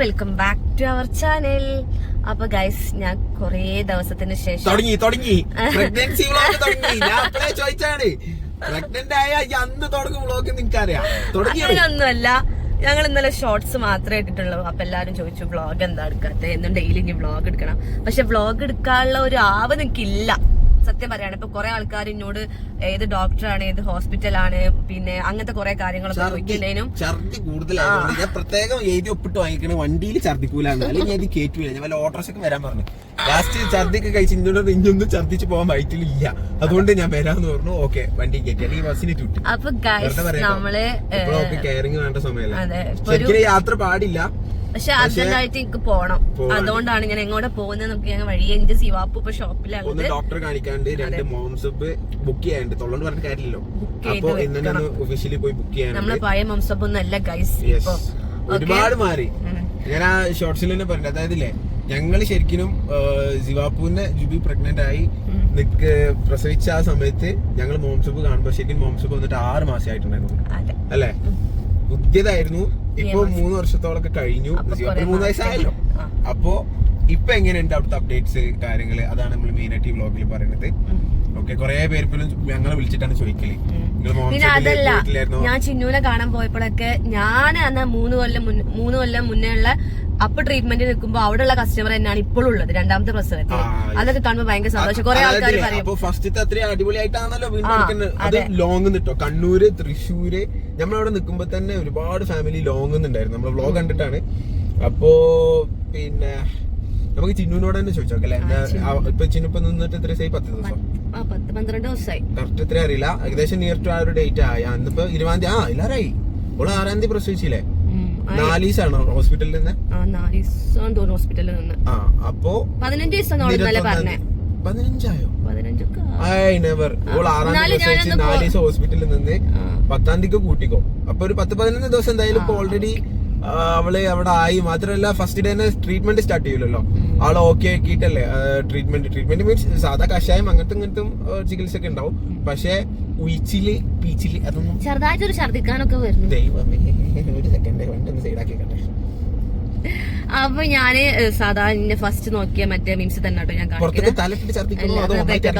Welcome back to our channel. അപ്പൊ guys, ഞാൻ കൊറേ ദിവസത്തിന് ശേഷം തുടങ്ങി പ്രഗ്നൻസി വ്ലോഗ് തുടങ്ങി. ഞാൻ അപ്പഴേ ചോദിച്ചാണ് പ്രഗ്നന്റ് ആയ അന്ന് തുടങ്ങും വ്ലോഗ്. നിനക്കറിയാം അങ്ങനെയൊന്നുമല്ല, ഞങ്ങൾ ഇന്നലെ ഷോർട്സ് മാത്രമേ ഇട്ടിട്ടുള്ളൂ. അപ്പൊ എല്ലാരും ചോദിച്ചു വ്ളോഗ് എന്താ എടുക്കാത്തത്, എന്നും ഡെയിലി ഇനി വ്ളോഗ് എടുക്കണം. പക്ഷെ വ്ളോഗ് എടുക്കാനുള്ള ഒരു ആവ് നിനക്കില്ല. സത്യം പറയാണ്. ഇപ്പൊ കുറെ ആൾക്കാർ എന്നോട് ഏത് ഡോക്ടറാണ്, ഏത് ഹോസ്പിറ്റലാണ്, പിന്നെ അങ്ങനത്തെ കുറെ കാര്യങ്ങളൊക്കെ ചോദിക്കുന്നതിനും ഛർദി കൂടുതലാണ്. ഞാൻ പ്രത്യേകം എഴുതി ഒപ്പിട്ട് വാങ്ങിക്കണ വണ്ടിയിൽ ഛർദിക്കൂലാണ്, അല്ലെങ്കിൽ ഞാൻ കേറ്റുമില്ല. ഞാൻ വല്ല ഓട്ടോറിക്ഷയ്ക്ക് വരാൻ പറഞ്ഞു. ലാസ്റ്റ് ഛർദിക്ക് കഴിച്ച് ഇന്നൊന്നും ഛർദിച്ച് പോകാൻ വയറ്റിലില്ല, അതുകൊണ്ട് ഞാൻ വരാന്ന് പറഞ്ഞു. ഓക്കെ, വണ്ടി കയറ്റി, അല്ലെങ്കിൽ ബസ്സിന് ചുറ്റി. അപ്പൊ നമ്മള് കെയറിങ് വേണ്ട സമയമല്ല. ശരിക്കും യാത്ര പാടില്ല, പക്ഷെ അർജന്റായിട്ട് എനിക്ക് പോണം. അതുകൊണ്ടാണ് ഞാൻ എങ്ങോട്ട് പോകുന്നത്. നമുക്ക് ഞാൻ വഴിയെ എന്റെ സിവാപ്പു ഇപ്പൊ ഷോപ്പിലാണ്. ഡോക്ടറെ കാണിക്കാണ്ട് 2 മോംസപ്പ് ബുക്ക് ചെയ്യാണ്ട് തൊള്ളോണ്ട് പറഞ്ഞ കാര്യമില്ലല്ലോ. അപ്പൊ ഇന്നെ ഒഫീഷ്യലി പോയി ബുക്ക് ചെയ്യാൻ. നമ്മളെ പഴയ മോംസപ്പ് ഒന്നും അല്ല ഗൈസ്, ഒരുപാട് മാറി. ഞാൻ ആ ഷോർട്സിൽ തന്നെ പറഞ്ഞു. അതായത് ഞങ്ങള് ശരിക്കും സിവാപ്പുവിന്റെ ജുബി പ്രഗ്നന്റ് ആയി പ്രസവിച്ച ആ സമയത്ത് ഞങ്ങൾ മോംസപ്പ് കാണുമ്പോ ശരിക്കും മോംസപ്പ് വന്നിട്ട് 6 മാസം ആയിട്ടുണ്ടായിരുന്നു അല്ലെ. പുതിയതായിരുന്നു. ഇപ്പൊ 3 വർഷത്തോളൊക്കെ കഴിഞ്ഞു. 3 വയസ്സായല്ലോ. അപ്പോ ഇപ്പൊ എങ്ങനെയുണ്ട് അവിടുത്തെ അപ്ഡേറ്റ്സ്, കാര്യങ്ങള്, അതാണ് നമ്മൾ മെയിൻ ആയിട്ട് ഈ വ്ലോഗിൽ പറയുന്നത്. ഓക്കെ, കുറെ പേര് ഞങ്ങളെ വിളിച്ചിട്ടാണ് ചോദിക്കല്. പിന്നെ അതല്ല, ഞാൻ ചിന്നൂനെ കാണാൻ പോയപ്പോഴൊക്കെ ഞാൻ അന്ന് 3 കൊല്ലം മുന്നേ ഉള്ള അപ്പൊ ട്രീറ്റ്മെന്റ് നിൽക്കുമ്പോ അവിടെയുള്ള കസ്റ്റമർ തന്നെയാണ് ഇപ്പോഴും ഉള്ളത്. 2ാമത്തെ പ്രസവത്തിൽ അതൊക്കെ കാണുമ്പോ ഭയങ്കര സന്തോഷം. കുറെ ആൾക്കാർ പറയും ഫസ്റ്റത്തെ അത്രയും അടിപൊളിയായിട്ടാണല്ലോ വീണ്ടും അത് ലോങ് നിട്ടോ. കണ്ണൂര്, തൃശ്ശൂര്, നമ്മളവിടെ നിൽക്കുമ്പോ തന്നെ ഒരുപാട് ഫാമിലി ലോങ് ഉണ്ടായിരുന്നു. നമ്മള് വ്ലോഗ് കണ്ടിട്ടാണ്. അപ്പോ പിന്നെ നമുക്ക് ചിന്നുവിനോട് തന്നെ ചോദിച്ചോക്കല്ലേ. ഇപ്പൊ ചിന്നു നിന്നിട്ട് എത്ര ദിവസമായി? 10 ദിവസം, 12 ദിവസമായി. കറക്റ്റ് എത്ര അറിയില്ല. ഏകദേശം നിയർ ടു ആ ഒരു ഡേറ്റ് ആയി. അന്നിപ്പോ 20-ാം തീയതി ഇല്ലാറായി. ഓള് 6-ാം തീയതി പ്രസവിച്ചില്ലേ? 4 ദിവസമാണോ ഹോസ്പിറ്റലിൽ നിന്ന്? 4 ദിവസം ഹോസ്പിറ്റലിൽ നിന്ന്. അപ്പൊ 15 ദിവസം പറഞ്ഞേ. 15ആയോ? 15 ഓൾ 6-ാം തീയതി പ്രസവിച്ച് 4 ദിവസം ഹോസ്പിറ്റലിൽ നിന്ന് 10-ാം തീയതി കൂട്ടിക്കോ. അപ്പൊ ഒരു 10-11 ദിവസം എന്തായാലും ഇപ്പൊ ഓൾറെഡി അവള് അവിടെ ആയി. മാത്രമല്ല ഫസ്റ്റ് ഡേ തന്നെ ട്രീറ്റ്മെന്റ് സ്റ്റാർട്ട് ചെയ്യൂലല്ലോ. ആള് ഓക്കെ ആക്കിയിട്ടല്ലേ ട്രീറ്റ്മെന്റ് മീൻസ് സാധാ കഷായം അങ്ങനത്തെ ചികിത്സ ഒക്കെ ഉണ്ടാവും. പക്ഷെ ഉയിച്ചില് പീച്ചില് അതൊന്നും ചെറുതായിട്ടൊരു ഛർദിക്കാനൊക്കെ വരുന്നു. ദൈവമേ, ഒരു സെക്കൻഡ് വണ്ടി ഒന്ന് സൈഡാക്കിക്കട്ടെ. അപ്പൊ ഞാന് സാധാരണ ഫസ്റ്റ് നോക്കിയ മറ്റേ മീൻസ് തന്നെ കേട്ടോ ഞാൻ കാണിക്കുന്നത്.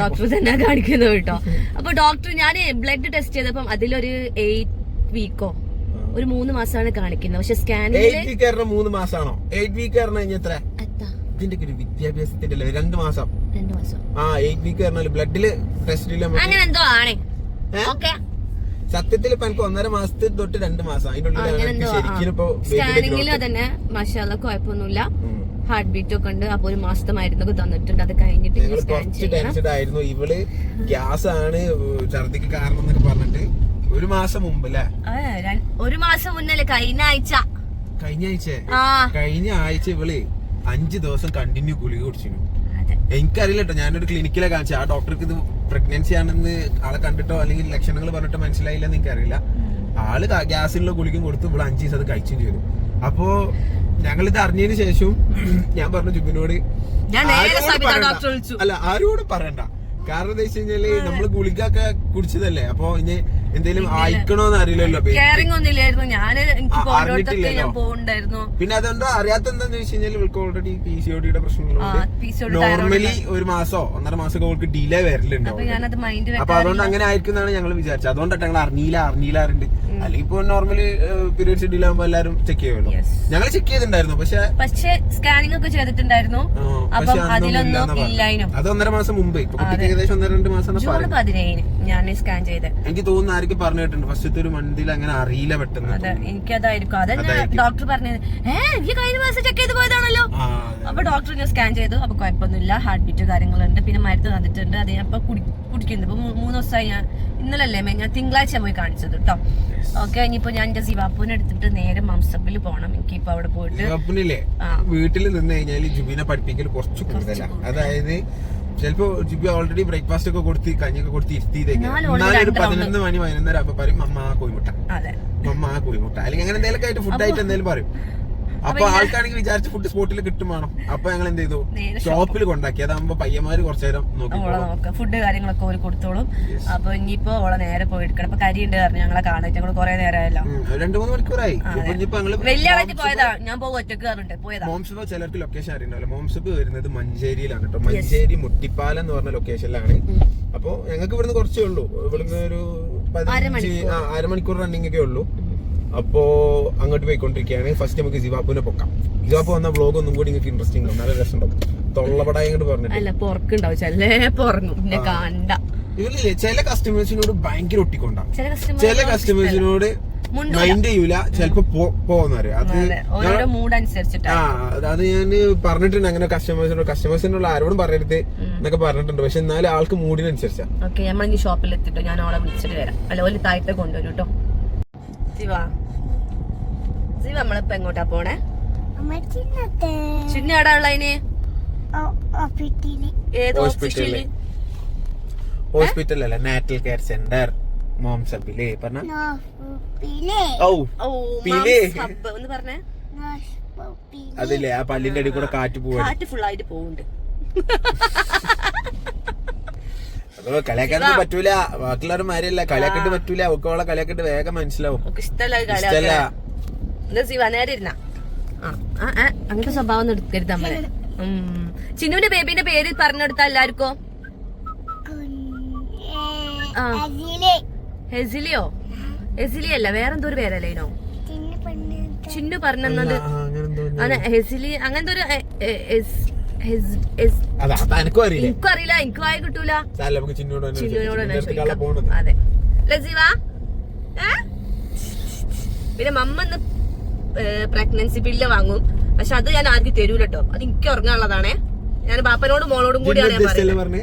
ഡോക്ടർ തന്നെ കാണിക്കുന്നത് കേട്ടോ. അപ്പൊ ഡോക്ടർ ഞാൻ ബ്ലഡ് ടെസ്റ്റ് ചെയ്തപ്പം അതിലൊരു 8 വീക്കോ ഒരു 3 മാസമാണ് കാണിക്കുന്നത്. പക്ഷെ സ്കാനിംഗ് 3 മാസമാണോ? 8 വീക്ക് എത്ര? ഇതിന്റെ ഒരു വിദ്യാഭ്യാസത്തിന്റെ 2 മാസം. 2 മാസം. 8 വീക്ക് പറഞ്ഞാല് ബ്ലഡില് ടെസ്റ്റില് അങ്ങനെ എന്തോ ആണ്. സത്യത്തിൽ ഇപ്പൊ എനിക്ക് 1.5 മാസത്തിൽ തൊട്ട് 2 മാസം അതിനുള്ളിൽ ശരിക്കും ഇപ്പൊ സ്കാനിങ്ങിൽ തന്നെ മാഷാഅല്ലാ കുഴപ്പമൊന്നുമില്ല. ഹാർട്ട് ബീറ്റ് ഒക്കെ ഉണ്ട്. അപ്പൊ ഒരു മാസത്തെ മരുന്നൊക്കെ തന്നിട്ടുണ്ട്. അത് കഴിഞ്ഞിട്ട് ടെൻഷൻ ആയിരുന്നു. ഇവള് ഗ്യാസ് ആണ് ഛർദിക്ക് കാരണം എന്നൊക്കെ പറഞ്ഞിട്ട് 1 മാസം മുമ്പ് അല്ലേ? 1 മാസം മുന്നല്ലേ? കഴിഞ്ഞ ആഴ്ച ഇവള് 5 ദിവസം കണ്ടിന്യൂ ഗുളിക കുടിച്ചിരുന്നു. എനിക്കറിയില്ല കേട്ടോ. ഞാനൊരു ക്ലിനിക്കിലെ കാണിച്ചു. ആ ഡോക്ടർക്ക് ഇത് പ്രഗ്നൻസി ആണെന്ന് ആളെ കണ്ടിട്ടോ അല്ലെങ്കിൽ ലക്ഷണങ്ങൾ പറഞ്ഞിട്ടോ മനസ്സിലായില്ലെന്ന് എനിക്കറിയില്ല. ആള് ഗ്യാസിനുള്ള ഗുളികയും കൊടുത്ത് ഇവിടെ 5 ദിവസം അത് കഴിച്ചും ചെയ്തു. അപ്പോ ഞങ്ങളിത് അറിഞ്ഞതിന് ശേഷം ഞാൻ പറഞ്ഞു ജുബിനോട് അല്ല ആരോടും പറയണ്ട. കാരണം എന്താ വെച്ച് കഴിഞ്ഞാല് നമ്മള് ഗുളികൊക്കെ കുടിച്ചതല്ലേ. അപ്പൊ ഇനി എന്തെങ്കിലും അയക്കണോന്ന് അറിയില്ലല്ലോ. പിന്നെ അതുകൊണ്ട് അറിയാത്ത എന്താന്ന് വെച്ച് കഴിഞ്ഞാൽ ഇവൾക്ക് ഓൾറെഡി PCOD പ്രശ്നങ്ങളുണ്ട്. നോർമലി 1 മാസോ 1.5 മാസം അവൾക്ക് ഡിലേ വരലുണ്ടാവും. അപ്പൊ അതുകൊണ്ട് അങ്ങനെ ആയിരിക്കും എന്നാണ് ഞങ്ങൾ വിചാരിച്ചത്. അതുകൊണ്ടാണ് ഞങ്ങൾ അറിഞ്ഞില്ലാറുണ്ട്. അല്ലെങ്കിൽ ഇപ്പൊ നോർമലി പീരിയഡ്സ് ഡിലേ ആകുമ്പോ എല്ലാരും ചെക്ക് ചെയ്യുമല്ലോ. ഞങ്ങൾ ചെക്ക് ചെയ്തിട്ടുണ്ടായിരുന്നു. പക്ഷെ സ്കാനിംഗ് ഒക്കെ ചെയ്തിട്ടുണ്ടായിരുന്നു. അത് 1.5 മാസം മുമ്പ്. ഇപ്പൊ കുട്ടിക്ക് ഏകദേശം 1-2 മാസം ഞാൻ സ്കാൻ ചെയ്തത്. എനിക്ക് തോന്നുന്നു ആർക്കും പറഞ്ഞു കേട്ടിട്ടുണ്ട് ഫസ്റ്റത്തെ ഒരു മന്തിൽ അങ്ങനെ അറിയില്ല പെട്ടെന്ന്. എനിക്കതായിരിക്കും. അതന്നെ ഡോക്ടർ പറഞ്ഞത്. എനിക്ക് കഴിഞ്ഞ മാസം ചെക്ക് ചെയ്ത് പോയതാണല്ലോ. അപ്പൊ ഡോക്ടർ ഞാൻ സ്കാൻ ചെയ്തു. അപ്പൊ കുഴപ്പമൊന്നുമില്ല. ഹാർട്ട് ബീറ്റ് കാര്യങ്ങളുണ്ട്. പിന്നെ മരുന്ന് തന്നിട്ടുണ്ട്. അത് ഞാൻ ഇപ്പൊ കുടിക്കുന്നു. ഇപ്പൊ 3 ദിവസമായി. ഞാൻ ഇന്നലല്ലേ ഞാൻ തിങ്കളാഴ്ച പോയി കാണിച്ചത് കേട്ടോ. ഓക്കെ, ഇനിയിപ്പോ ഞാൻ എന്റെ സിവാപ്പൂനെ എടുത്തിട്ട് നേരെ മംസപ്പിൽ പോകണം. എനിക്കിപ്പോ അവിടെ പോയിട്ട് വീട്ടിൽ നിന്ന് കഴിഞ്ഞാല് ജുബിനെ പഠിപ്പിക്കൽ കുറച്ച് കൂടുതലാണ്. അതായത് ചിലപ്പോ ജുബി ഓൾറെഡി ബ്രേക്ക്ഫാസ്റ്റ് ഒക്കെ കൊടുത്ത് കഞ്ഞിയൊക്കെ കൊടുത്ത് ഇരുത്തിയതേക്ക് 11 മണി 11:30 അപ്പൊ പറയും മമ്മ കോഴിമുട്ട, മമ്മ കോഴിമുട്ട, അല്ലെങ്കിൽ അങ്ങനെ എന്തെങ്കിലും ആയിട്ട് ഫുഡ് ആയിട്ട് എന്തെങ്കിലും പറയും. അപ്പൊ ആൾക്കാണെങ്കിൽ വിചാരിച്ച ഫുഡ് സ്പോട്ടിൽ കിട്ടും വേണം. അപ്പൊ ഞങ്ങൾ എന്ത് ചെയ്തു, ഷോപ്പിൽ കൊണ്ടാക്കി. അതാകുമ്പോ പയ്യന്മാര് കുറച്ചേരം നോക്കാം, ഫുഡ് കാര്യങ്ങളൊക്കെ ഓര് കൊടുത്തോളും. അപ്പൊ ഇനിയിപ്പോ ഓളെ നേരെ പോയി എടുക്കണം. അപ്പൊ കരിയുണ്ട് പറഞ്ഞു ഞങ്ങളെ കാണാൻ, ഞങ്ങൾ കുറെ നേരമായല്ലോ, 2-3 മണിക്കൂറായി. വലിയ ആളായിട്ട് പോയതാ, ഞാൻ പോകും ഒറ്റക്ക് പറഞ്ഞിട്ട് പോയതാ. മോംസബ് ചിലർക്ക് ലൊക്കേഷൻ അറിയണ്ടാവില്ല. മോംസബ് വരുന്നത് മഞ്ചേരിയിലാണ് കേട്ടോ. മഞ്ചേരി മുട്ടിപ്പാലം എന്ന് പറഞ്ഞ ലൊക്കേഷനിലാണ്. അപ്പൊ ഞങ്ങൾക്ക് ഇവിടുന്ന് കുറച്ചേ ഉള്ളൂ, ഇവിടുന്ന് ഒരു 1/2 മണിക്കൂർ റണ്ണിങ് ഒക്കെ ഉള്ളൂ. അപ്പോ അങ്ങോട്ട് പോയിക്കൊണ്ടിരിക്കുകയാണ്. ഫസ്റ്റ് നമുക്ക് സിവാപ്പുവിനെ പൊക്കാം. സിവാപ്പ് വന്ന വ്ളോഗ് ഒന്നും കൂടി നിങ്ങൾക്ക് ഇൻട്രസ്റ്റിംഗ് ആവും, നല്ല രസമുണ്ടാവും. തൊള്ളപടായി അങ്ങോട്ട് പറഞ്ഞില്ലേ, ചില കസ്റ്റമേഴ്സിനോട് ഭയങ്കര ഒട്ടിക്കൊണ്ടാവും, ചില കസ്റ്റമേഴ്സിനോട് മൈൻഡ് ചെയ്യൂല, ചിലപ്പോ പോകുന്നവര്. അത് അത് ഞാൻ പറഞ്ഞിട്ടുണ്ട് അങ്ങനെ കസ്റ്റമേഴ്സിനുള്ള ആരോടും പറയരുത് എന്നൊക്കെ പറഞ്ഞിട്ടുണ്ട്. പക്ഷെ എന്നാലും ആൾക്ക് മൂഡിനനുസരിച്ചാ. നമ്മൾ ഷോപ്പിൽ എത്തിട്ടോ, ഞാൻ അവളെ വിളിച്ചിട്ട് വരാം. അല്ല ഒരു താഴത്തെ കൊണ്ടുവരും കേട്ടോ. ശിവ നമ്മളിപ്പോ എങ്ങോട്ടാ പോണേ? ചിന്ന എവിടെ ഉള്ള അതിന്? ഏത് ഹോസ്പിറ്റല്? ഹോസ്പിറ്റൽ അല്ല, നാറ്റൽ കെയർ സെന്റർ മോംസബില് പറഞ്ഞ. ഒന്ന് പറഞ്ഞേ. അതില്ലേ ആ പല്ലിന്റെ അടി കൂടെ കാറ്റ് പോവാ, കാറ്റ് ഫുൾ ആയിട്ട് പോകുന്നുണ്ട്. കളിയാക്കാൻ പറ്റൂല, ബാക്കിയുള്ളവർ മാരിയല്ല, കളിയാക്കിട്ട് പറ്റൂല. ഒക്കെ അവളെ കളിയാക്കിട്ട് വേഗം മനസ്സിലാവും. ഇഷ്ടല്ല. നേരെ ഇരുന്ന അങ്ങനത്തെ സ്വഭാവം എടുക്കരുത് നമ്മള്. ചിന്നുവിന്റെ ബേബിന്റെ പേര് പറഞ്ഞെടുത്ത എല്ലാവർക്കും. ഹെസിലിയോ? ഹെസിലി അല്ല, വേറെന്തോ ഒരു പേരല്ലേനോ ചിന്നു പറഞ്ഞത്. ഹെസിലി അങ്ങനത്തെ ഒരു എനിക്കും അറിയില്ല, എനിക്ക് വായി കിട്ടൂല. ചിന്നോട് അതെ ലസീവ. പിന്നെ മമ്മന്ന് പ്രഗ്നൻസി പില്ല് വാങ്ങും, പക്ഷെ അത് ഞാൻ ആർക്കും തരൂല കേട്ടോ. അത് എനിക്ക് ഉറങ്ങാനുള്ളതാണേ. ഞാൻ ബാപ്പനോടും മോളോടും കൂടിയാണ് ഞാൻ പറയുന്നത്.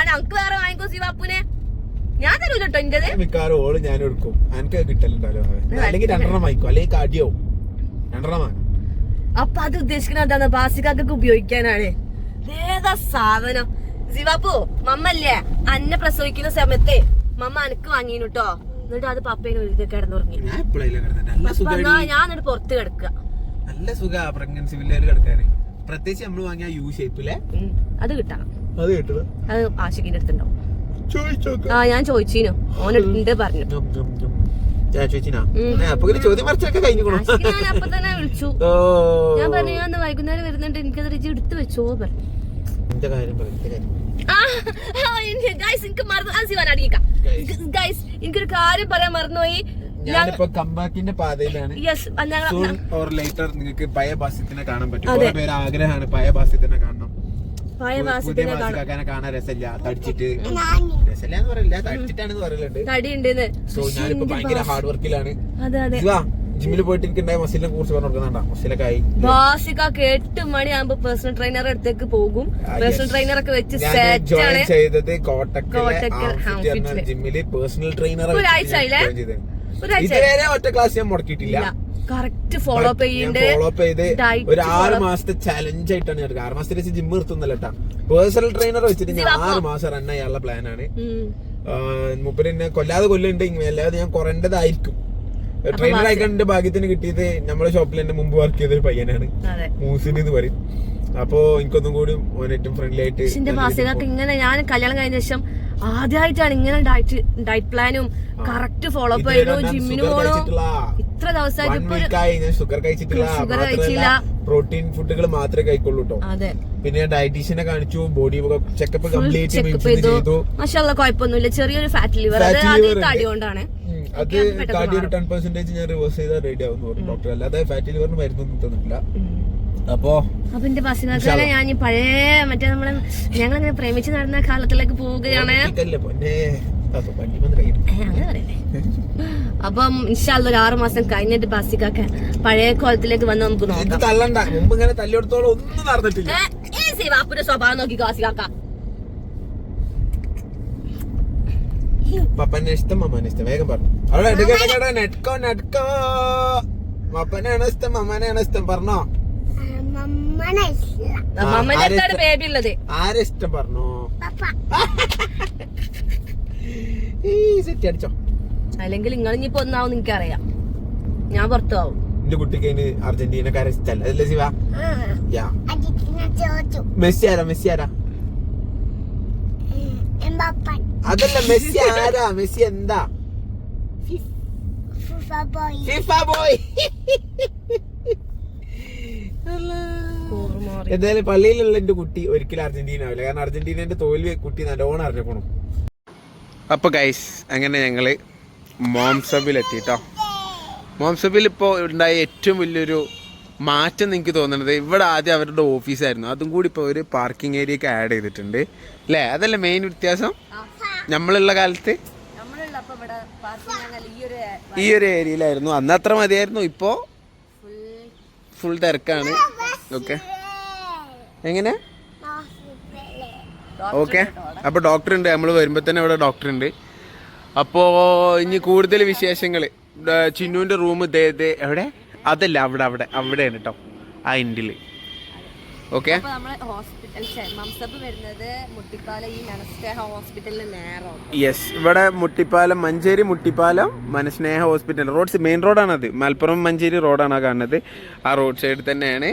അനക്ക് വേറെ വാങ്ങിക്കോ സിവാപ്പുനെ, ഞാൻ തരൂല കേട്ടോ. എന്റേത് മിക്കവാറും ഓള് ഞാൻ എടുക്കും, എനിക്ക് കിട്ടലുണ്ടല്ലോ. അല്ലെങ്കിൽ 2 വാങ്ങിക്കും, അല്ലെങ്കിൽ കാട്ടിയോ 2 വാങ്ങും. അപ്പൊ അത് ഉദ്ദേശിക്കുന്നത് എന്താണ്? ബാസികാക്കൊക്കെ ഉപയോഗിക്കാനാണ്. ഏതാ സാധനം സിവാപ്പു? മമ്മല്ലേ അന്നെ പ്രസവിക്കുന്ന സമയത്ത് മമ്മ അനക്ക് വാങ്ങീനു കേട്ടോ. എന്നിട്ട് അത് പപ്പേനെ ഒരു കിടന്നുറങ്ങി. ഞാൻ എന്നിട്ട് പുറത്ത് കിടക്കുക. നല്ല സുഖ പ്രഗ്നൻസി പില്ലേല് കിടക്കാന്. പ്രത്യേകിച്ച് നമ്മള് വാങ്ങിയ യു ഷേപ്പിലെ അത് കിട്ടണം. അത് കിട്ടുക, അത് ആഷിഖിന്റെ അടുത്തുണ്ടാവും. ഞാൻ ചോദിച്ചീനു, ഓനുണ്ട് പറഞ്ഞു. ചോദ്യം മറിച്ചൊക്കെ കഴിഞ്ഞു. ഞാൻ അപ്പൊ തന്നെ വിളിച്ചു. ഞാൻ പറഞ്ഞു ഞാൻ വൈകുന്നേരം വരുന്നുണ്ട്, എനിക്കത് റിജി എടുത്തു വെച്ചോ പറഞ്ഞു. എനിക്കൊരു കാര്യം പറയാൻ മറന്നുപോയി. ഞാനിപ്പോ കമ്പാക്കിന്റെ പാതയിലാണ്. നിങ്ങൾക്ക് പഴയ ബാസ്യത്തിനെ കാണാൻ പറ്റും. കുറെ പേര് ആഗ്രഹമാണ് പഴയ ബാസ്യത്തിനെ കാണണം. പുതിയ ബാസിക്കാക്കാനെ കാണാൻ രസമില്ല, തടിച്ചിട്ട്. രസമില്ല എന്ന് പറയില്ല, തടിച്ചിട്ടാണെന്ന് പറയലുണ്ട്. സോ ഞാനിപ്പോ ഭയങ്കര ഹാർഡ് വർക്കിലാണ്. ജിമ്മിൽ പോയിട്ട് എനിക്ക് ഉണ്ടായ മസിലിനെ കുറിച്ച് പറഞ്ഞു കൊടുക്കുന്നുണ്ടാ. മസിലൊക്കെ ആയി. ബാസിക്കാക്ക് 8 മണിയാകുമ്പോ പേഴ്സണൽ ട്രെയിനർ അടുത്തേക്ക് പോകും. പേഴ്സണൽ ട്രെയിനർ ഒക്കെ വെച്ച് ജോയിൻ ചെയ്തത് കോട്ടക്കൽ ജിമ്മില് പേഴ്സണൽ ട്രെയിനർ. ഇതുവരെ ഒറ്റ ക്ലാസ് ഞാൻ മുടക്കിയിട്ടില്ല. കറക്റ്റ് ഫോളോ അപ്പ് ചെയ്ത് ഒരു 6 മാസത്തെ ചലഞ്ച് ആയിട്ടാണ് ഞാൻ 6 മാസത്തെ ജിം നിർത്തുന്നല്ല കേട്ടാ. പേഴ്സണൽ ട്രെയിനർ വെച്ചിട്ട് ഞാൻ 6 മാസം റൺ ചെയ്യാനുള്ള പ്ലാനാണ്. മുപ്പര് എന്നെ കൊല്ലാതെ കൊല്ലുന്നുണ്ട്, അല്ലാതെ ഞാൻ കുറേണ്ടതായിരിക്കും. ട്രെയിനർ ആയിക്കണ്ട ഭാഗ്യത്തിന് കിട്ടിയത് നമ്മളെ ഷോപ്പിൽ എന്നെ മുമ്പ് വർക്ക് ചെയ്തൊരു പയ്യനാണ്, മൂസിന് എന്ന് പറയും. അപ്പൊ എനിക്കൊന്നും കൂടി ഏറ്റവും ഫ്രണ്ട്ലി ആയിട്ട്. ഇങ്ങനെ ഞാൻ കല്യാണം കഴിഞ്ഞ ശേഷം ആദ്യമായിട്ടാണ് ഇങ്ങനെ ഡയറ്റ് പ്ലാനും കറക്റ്റ് ഫോളോ അപ്പ് ചെയ്തു. ജിമ്മിന് പോണോ ഇത്ര ദിവസമായിട്ട് ഷുഗർ കഴിച്ചിട്ടില്ല, പ്രോട്ടീൻ ഫുഡുകൾ മാത്രമേ കഴിക്കുള്ളൂ കേട്ടോ. പിന്നെ ഡയറ്റീഷ്യനെ കാണിച്ചു, ബോഡി ചെക്കപ്പ് കംപ്ലീറ്റ് ചെയ്തു. മാഷാഅല്ലാ കുഴപ്പമൊന്നുമില്ല, ചെറിയൊരു ഫാറ്റ് ലിവർ, അത് തടി കൊണ്ടാണ്. അത് കാർഡിയോ 10% ഞാൻ റിവേഴ്സ് ചെയ്താൽ റെഡി ആവുന്നു ഡോക്ടർ. അല്ലാതെ ഫാറ്റി ലിവറിന് മരുന്നൊന്നും തന്നിട്ടില്ല. അപ്പൊ എന്റെ ബസ്സിനൊക്കെ ഞാൻ പഴയ മറ്റേ നമ്മളെ ഞങ്ങളിങ്ങനെ പ്രേമിച്ച് നടന്ന കാലത്തിലേക്ക് പോവുകയാണ്. അങ്ങനെ പറയല്ലേ. അപ്പം ഇൻഷാല്ലാ ഒരു 6 മാസം കഴിഞ്ഞിട്ട് ബസ്സിക്കൊക്കെ പഴയ കോലത്തിലേക്ക് വന്ന് നമുക്ക് നോക്കാം. തള്ളണ്ട, മുമ്പ് ഇങ്ങനെ തല്ലിയെടുത്തോളം ഒന്നും നടന്നിട്ടില്ല. ബാപ്പുന്റെ സ്വഭാവം നോക്കി കാസിക്കാക്ക. പപ്പനെ ഇഷ്ടം മമ്മനെ ഇഷ്ടം, വേഗം പറഞ്ഞു. അവിടെ നെട്കോ പപ്പനെയാണോ ഇഷ്ടം മമ്മനെയാണോ ഇഷ്ടം പറഞ്ഞോ? ബേബി ഉള്ളത് ആരെ ഇഷ്ടം പറഞ്ഞോ? അല്ലെങ്കിൽ നിങ്ങൾ ഇനിയിപ്പോ ഒന്നാവും എനിക്കറിയാം. ഞാൻ പുറത്തു പോവും. എന്റെ കുട്ടിക്ക് അതിന് അർജന്റീനക്കാരെ ഇഷ്ടല്ല അതല്ലേ ശിവ? മെസ്സി ആരാ? മെസ്സി ആരാ? അതല്ല, മെസ്സി ആരാ? മെസ്സി എന്താ? FIFA boy. എന്തായാലും പള്ളിയിലുള്ള എന്റെ കുട്ടി ഒരിക്കലും അർജന്റീന ആവില്ല, കാരണം അർജന്റീനന്റെ തോൽവി കുട്ടി നല്ലോണം അറിഞ്ഞപ്പോണം. അപ്പൊ ഗൈസ്, അങ്ങനെ ഞങ്ങള് മോംസബിലെത്തിട്ടോ. മോംസബിൽ ഇപ്പോൾ ഉണ്ടായ ഏറ്റവും വലിയൊരു മാറ്റം എനിക്ക് തോന്നുന്നത്, ഇവിടെ ആദ്യം അവരുടെ ഓഫീസായിരുന്നു, അതും കൂടി ഇപ്പോൾ ഒരു പാർക്കിംഗ് ഏരിയക്ക് ആഡ് ചെയ്തിട്ടുണ്ട് അല്ലേ? അതല്ലേ മെയിൻ വ്യത്യാസം നമ്മളുള്ള കാലത്ത്? ഈ ഒരു ഏരിയയിലായിരുന്നു അന്ന്, അത്ര മതിയായിരുന്നു. ഇപ്പോൾ ഫുൾ തിരക്കാണ്. ഓക്കെ, എങ്ങനെ? ഓക്കെ, അപ്പോൾ ഡോക്ടർ ഉണ്ട്, നമ്മൾ വരുമ്പോൾ തന്നെ ഇവിടെ ഡോക്ടർ ഉണ്ട്. അപ്പോൾ ഇനി കൂടുതൽ വിശേഷങ്ങൾ, ചിന്നുവിൻ്റെ റൂം എവിടെ? അതല്ല, അവിടെയാണ് കേട്ടോ, ആ എൻഡിൽ. ഓക്കെ, യെസ്, ഇവിടെ Muttippalam, Manjeri Muttippalam Manasneha hospital road, main റോഡാണത്, മലപ്പുറം മഞ്ചേരി റോഡാണ് കാണുന്നത്. ആ റോഡ് സൈഡിൽ തന്നെയാണ്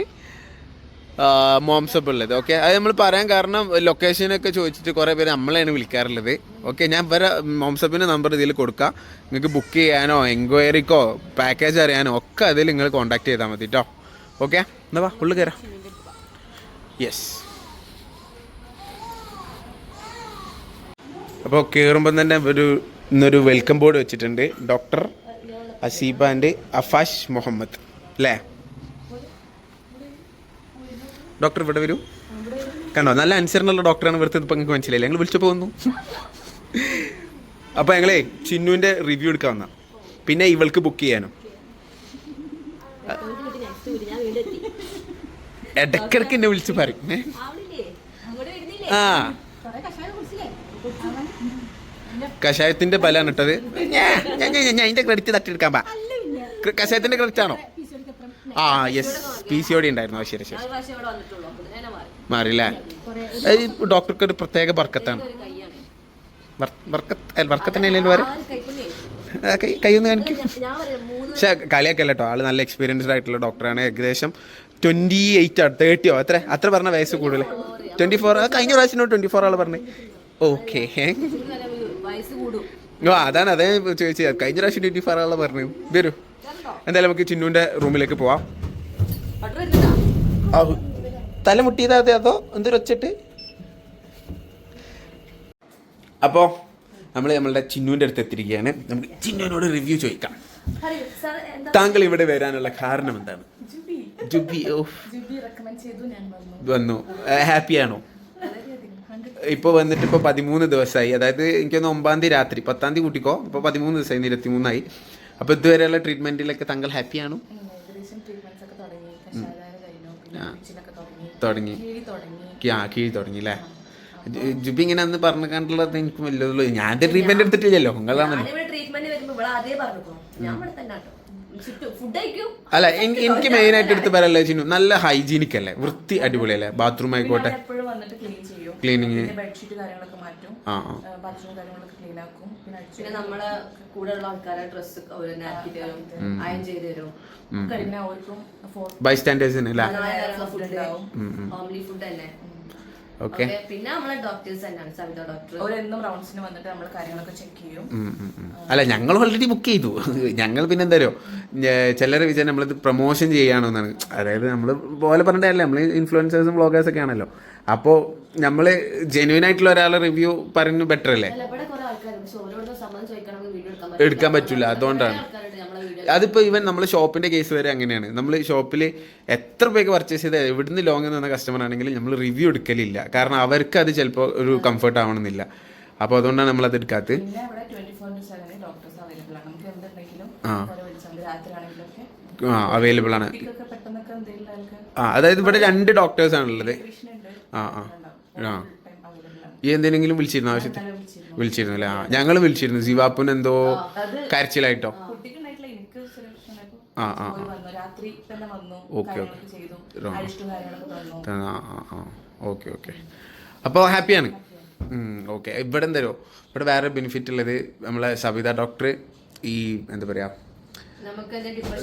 മോംസബ് ഉള്ളത്. ഓക്കെ, അത് നമ്മൾ പറയാൻ കാരണം ലൊക്കേഷനൊക്കെ ചോദിച്ചിട്ട് കുറേ പേര് നമ്മളെയാണ് വിളിക്കാറുള്ളത്. ഓക്കെ, ഞാൻ വരെ മോംസബിൻ്റെ നമ്പർ ഇതിൽ കൊടുക്കാം, നിങ്ങൾക്ക് ബുക്ക് ചെയ്യാനോ എൻക്വയറിക്കോ പാക്കേജ് അറിയാനോ ഒക്കെ അതിൽ നിങ്ങൾ കോൺടാക്ട് ചെയ്താൽ മതി കേട്ടോ. ഓക്കെ, എന്താ വാ ഉള്ളിൽ കയറാം. യെസ്, അപ്പോൾ കയറുമ്പം തന്നെ ഇന്നൊരു വെൽക്കം ബോർഡ് വെച്ചിട്ടുണ്ട്, ഡോക്ടർ അസീബ ആൻഡ് അഫാഷ് മുഹമ്മദ് അല്ലേ? ഡോക്ടർ ഇവിടെ വരൂ, കണ്ടോ നല്ല അനുസരണമുള്ള ഡോക്ടറാണ് ഇവിടുത്തെ. ഇപ്പം നിങ്ങൾക്ക് മനസ്സിലായില്ല, ഞങ്ങൾ വിളിച്ചു പോകുന്നു. അപ്പോൾ ഞങ്ങളെ ചിന്നുവിൻ്റെ റിവ്യൂ എടുക്കാൻ വന്ന, പിന്നെ ഇവൾക്ക് ബുക്ക് ചെയ്യാനും. ഇടയ്ക്കിടയ്ക്ക് എന്നെ വിളിച്ച് പറയും. ആ, കഷായത്തിൻ്റെ പലാണ് ഇട്ടത്. ഞാൻ അതിൻ്റെ ക്രെഡിറ്റ് തട്ടിയെടുക്കാൻ പാ. കഷായത്തിൻ്റെ ക്രെഡിറ്റ് ആണോ? ആ യെസ്, PCOD ഉണ്ടായിരുന്നു. ശരി ശരി, മാറിയില്ലേ? ഡോക്ടർക്ക് ഒരു പ്രത്യേക ബർക്കത്താണ്. ബർക്കത്തന്നെ വരെ കൈയൊന്ന് കാണിക്കും. പക്ഷെ കളിയൊക്കെ അല്ല കേട്ടോ, ആള് നല്ല എക്സ്പീരിയൻസ്ഡ് ആയിട്ടുള്ള ഡോക്ടറാണ്. ഏകദേശം 28 30 അത്ര പറഞ്ഞ വയസ്സ് കൂടുതൽ. 24, കഴിഞ്ഞ പ്രാവശ്യം 24 ആള് പറഞ്ഞു. ഓക്കെ, അതാണ് അതേ ചോദിച്ചത്, കഴിഞ്ഞ പ്രാവശ്യം 24 ആളെ പറഞ്ഞു. വരൂ, എന്തായാലും നമുക്ക് ചിന്നുവിൻ്റെ റൂമിലേക്ക് പോവാം. തല മുട്ടിയതാ അതോ എന്തൊരു ഒച്ചിട്ട്? അപ്പോൾ നമ്മളുടെ ചിന്നുവിൻ്റെ അടുത്ത് എത്തിയിരിക്കുകയാണ്. നമുക്ക് ചിന്നുവിനോട് റിവ്യൂ ചോദിക്കാം. താങ്കൾ ഇവിടെ വരാനുള്ള കാരണം എന്താണ്? ജുബി വന്നു, ഹാപ്പിയാണോ? ഇപ്പോൾ വന്നിട്ട് ഇപ്പോൾ 13 ദിവസമായി, അതായത് എനിക്കൊന്ന് 9-ാം തീയതി രാത്രി, 10-ാം തീയതി കൂട്ടിക്കോ, ഇപ്പോൾ 13 ദിവസമായി, 23 അപ്പോൾ ഇതുവരെയുള്ള ട്രീറ്റ്മെന്റിലൊക്കെ താങ്കൾ ഹാപ്പിയാണോ? തുടങ്ങി, കീഴ് തുടങ്ങി അല്ലേ? ജുബി ഇങ്ങനെ അന്ന് പറഞ്ഞു കണ്ടുള്ളത് എനിക്ക് വല്ലതുള്ളൂ. ഞാൻ ട്രീറ്റ്മെന്റ് എടുത്തിട്ടില്ലല്ലോ, നിങ്ങളാണല്ലോ. അല്ല, എനിക്ക് മെയിൻ ആയിട്ട് എടുത്ത് പറയല്ലേ ചിന്നു, നല്ല ഹൈജീനിക് അല്ലേ, വൃത്തി അടിപൊളിയല്ലേ, ബാത്റൂം ആയിക്കോട്ടെ, ക്ലീനിങ്, പിന്നെ നമ്മളെ കൂടെ ഉള്ള ആൾക്കാരെ ഡ്രസ് അയൺ ചെയ്ത് തരും, ബൈസ്റ്റാൻഡേഴ്സിന് അല്ലേ, ഫാമിലി ഫുഡ് തന്നെ. ഓക്കെ, പിന്നെ നമ്മളെ ഡോക്ടേഴ്സ് തന്നെയാണ്, സവിത ഡോക്ടർ. അവരെന്നും റൗണ്ട്സിന് വന്നിട്ട് നമ്മൾ കാര്യങ്ങളൊക്കെ ചെക്ക് ചെയ്യും. അല്ല, ഞങ്ങൾ ഓൾറെഡി ബുക്ക് ചെയ്തു. ഞങ്ങൾ പിന്നെ എന്താ ചിലരെ വിചാരം നമ്മളിത് പ്രൊമോഷൻ ചെയ്യാണെന്നാണ്. അതായത് നമ്മൾ പോലെ പറഞ്ഞിട്ടല്ലേ, നമ്മൾ ഇൻഫ്ലുവൻസേഴ്സും വ്ളോഗേഴ്സൊക്കെ ആണല്ലോ. അപ്പോൾ നമ്മൾ ജെന്യൂൻ ആയിട്ടുള്ള ഒരാളെ റിവ്യൂ പറയുന്നത് ബെറ്റർ അല്ലേ? എടുക്കാൻ പറ്റില്ല, അതുകൊണ്ടാണ്. അതിപ്പോൾ ഈവൻ നമ്മൾ ഷോപ്പിൻ്റെ കേസ് വരെ അങ്ങനെയാണ്. നമ്മൾ ഷോപ്പിൽ എത്ര രൂപയ്ക്ക് പർച്ചേസ് ചെയ്ത് എവിടുന്ന് ലോങ് നിന്ന കസ്റ്റമർ ആണെങ്കിൽ നമ്മൾ റിവ്യൂ എടുക്കലില്ല, കാരണം അവർക്ക് അത് ചിലപ്പോൾ ഒരു കംഫർട്ട് ആവണമെന്നില്ല. അപ്പോൾ അതുകൊണ്ടാണ് നമ്മളത് എടുക്കാത്തത്. അവൈലബിൾ ആണ്. അതായത് ഇവിടെ 2 ഡോക്ടേഴ്സാണുള്ളത്. ഈ എന്തെങ്കിലും വിളിച്ചിരുന്നു ആവശ്യത്തിന്? വിളിച്ചിരുന്നു അല്ലേ? ഞങ്ങൾ വിളിച്ചിരുന്നു. സിവാപ്പുന് എന്തോ കരച്ചിലായിട്ടോ? ഓക്കെ ഓക്കെ ഓക്കെ, അപ്പോൾ ഹാപ്പിയാണ്. ഓക്കെ, ഇവിടെ എന്തോ ഇവിടെ വേറെ ബെനിഫിറ്റ് ഉള്ളത്, നമ്മളെ സവിത ഡോക്ടർ ഈ എന്താ പറയുക,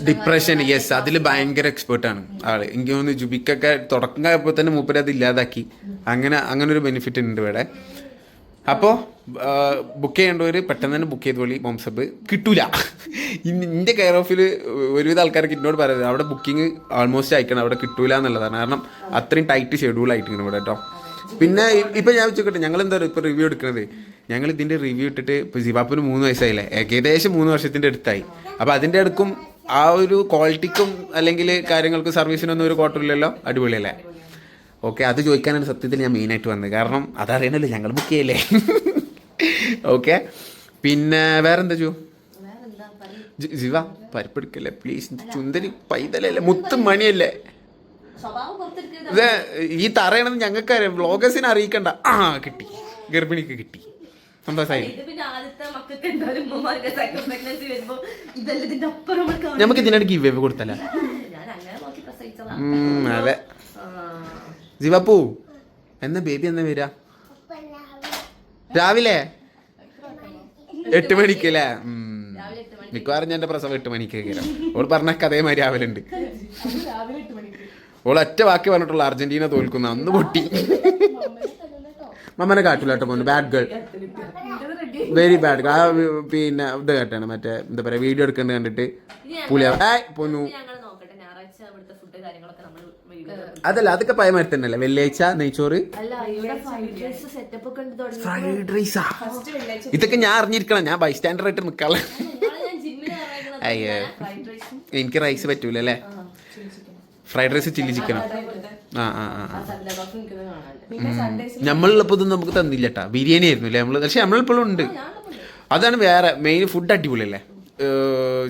ഡിപ്രഷൻ യെസ് അതിൽ ഭയങ്കര എക്സ്പേർട്ടാണ് ആള്. എനിക്ക് തോന്നുന്നു ജുബിക്കൊക്കെ തുടക്കം ആയപ്പോൾ തന്നെ മൂപ്പര് അത് ഇല്ലാതാക്കി. അങ്ങനെ ഒരു ബെനിഫിറ്റ് ഉണ്ട് ഇവിടെ. അപ്പോൾ ബുക്ക് ചെയ്യേണ്ടവർ പെട്ടെന്ന് തന്നെ ബുക്ക് ചെയ്തോളി. മോംസബ് കിട്ടൂല. ഇന്ത്യ കെയർ ഓഫിൽ ഒരുവിധ ആൾക്കാർക്ക് എന്നോട് പറയുന്നത് അവിടെ ബുക്കിംഗ് ഓൾമോസ്റ്റ് അയക്കണം, അവിടെ കിട്ടൂല എന്നുള്ളതാണ്. കാരണം അത്രയും ടൈറ്റ് ഷെഡ്യൂൾ ആയിട്ടുണ്ട് ഇവിടെ കേട്ടോ. പിന്നെ ഇപ്പം ഞാൻ വെച്ചോട്ടെ, ഞങ്ങൾ എന്താ പറയുക ഇപ്പോൾ റിവ്യൂ എടുക്കുന്നത്, ഞങ്ങൾ ഇതിൻ്റെ റിവ്യൂ ഇട്ടിട്ട് ഇപ്പോൾ സിവാപ്പിന് 3 വയസ്സായില്ലേ, ഏകദേശം 3 വർഷത്തിൻ്റെ അടുത്തായി. അപ്പോൾ അതിൻ്റെ അടുക്കും ആ ഒരു ക്വാളിറ്റിക്കും അല്ലെങ്കിൽ കാര്യങ്ങൾക്കും സർവീസിനൊന്നും ഒരു ക്വാർട്ടറില്ലല്ലോ. അടിപൊളിയല്ലേ? ഓക്കെ, അത് ചോദിക്കാനാണ് സത്യത്തിൽ ഞാൻ മെയിനായിട്ട് വന്നത്. കാരണം അതറിയണല്ലോ, ഞങ്ങൾ ബുക്ക് ചെയ്യല്ലേ. ഓക്കെ, പിന്നെ വേറെന്താ ജിവ പരിപ്പെടുക്കല്ലേ പ്ലീസ്. ചുന്തരി പൈതലല്ലേ, മുത്തും മണിയല്ലേ. ഇത് ഈ തറയണത് ഞങ്ങൾക്ക് അറിയാം, വ്ളോഗേഴ്സിനെ അറിയിക്കണ്ട. കിട്ടി, ഗർഭിണിക്ക് കിട്ടി, സന്തോഷമായി. നമുക്ക് ഇതിനോട് ഗിവ് അവേ കൊടുത്തല്ല. അതെ ജിവാപ്പൂ, എന്നാ ബേബി എന്നാ വരാ? രാവിലെ 8 മണിക്കല്ലേ? മിക്കവാറും ഞാൻ എൻ്റെ പ്രസവം 8 മണിക്ക് കയറാം. ഓൾ പറഞ്ഞൊക്കെ അതേമാതിരി രാവിലെ ഉണ്ട്. ഓൾ ഒറ്റ വാക്ക് പറഞ്ഞിട്ടുള്ള അർജന്റീന തോൽക്കുന്ന അന്ന് പൊട്ടി. മമ്മനെ കാട്ടില്ല കേട്ടോ, പോന്നു. Bad girl, very bad. ആ പിന്നെ ഇത് കേട്ടാണ്, മറ്റേ എന്താ പറയാ, വീഡിയോ എടുക്കേണ്ടത് കണ്ടിട്ട് പുളിയാ പോന്നു. അതല്ല, അതൊക്കെ പയമാരി തന്നെയല്ലേ. വെള്ളിയാഴ്ച നെയ്ച്ചോറ്, ഫ്രൈഡ് റൈസാ, ഇതൊക്കെ ഞാൻ അറിഞ്ഞിരിക്കണം. ഞാൻ ബൈസ്റ്റാൻഡർ ആയിട്ട് നിൽക്കാളെ. അയ്യോ, എനിക്ക് റൈസ് പറ്റൂല അല്ലേ? ഫ്രൈഡ് റൈസ് ചില്ലി ചിക്കനോ? നമ്മളിപ്പോൾ ഇതൊന്നും നമുക്ക് തന്നില്ല കേട്ടാ. ബിരിയാണി ആയിരുന്നു അല്ലേ നമ്മള്. പക്ഷെ നമ്മളിപ്പോഴും ഉണ്ട്. അതാണ് വേറെ മെയിൻ. ഫുഡ് അടിപൊളിയല്ലേ.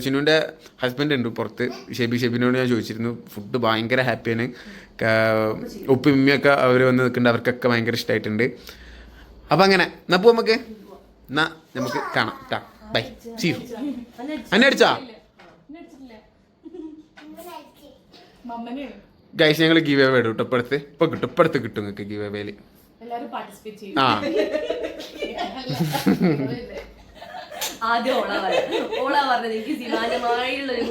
ചിന്നുവിൻ്റെ ഹസ്ബൻഡ് ഉണ്ട് പുറത്ത്, ഷെബിനോട് ഞാൻ ചോദിച്ചിരുന്നു. ഫുഡ് ഭയങ്കര ഹാപ്പിയാണ്. ഉപ്പും ഉമ്മയൊക്കെ അവർ വന്ന് നിൽക്കുന്നുണ്ട്, അവർക്കൊക്കെ ഭയങ്കര ഇഷ്ടമായിട്ടുണ്ട്. അപ്പം അങ്ങനെ എന്നാ പോ, നമുക്ക് കാണാം ട്ടാ. Bye, see you. അന്നെ അടിച്ചാ ഗൈസ്, ഞങ്ങൾ ഗീവ് അവേ ഇടും ഇട്ടപ്പെടുത്ത്. ഇപ്പൊ കിട്ടും നിങ്ങൾക്ക് ഗീവ് അവേയില്. ആ ആദ്യം ഓളാ പറഞ്ഞത് എനിക്ക് സമാനമായുള്ളൊരു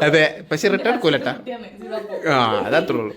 അതെ, പക്ഷെ റിട്ടേൺ എടുക്കൂലട്ടാ. അതത്രേ ഉള്ളൂ.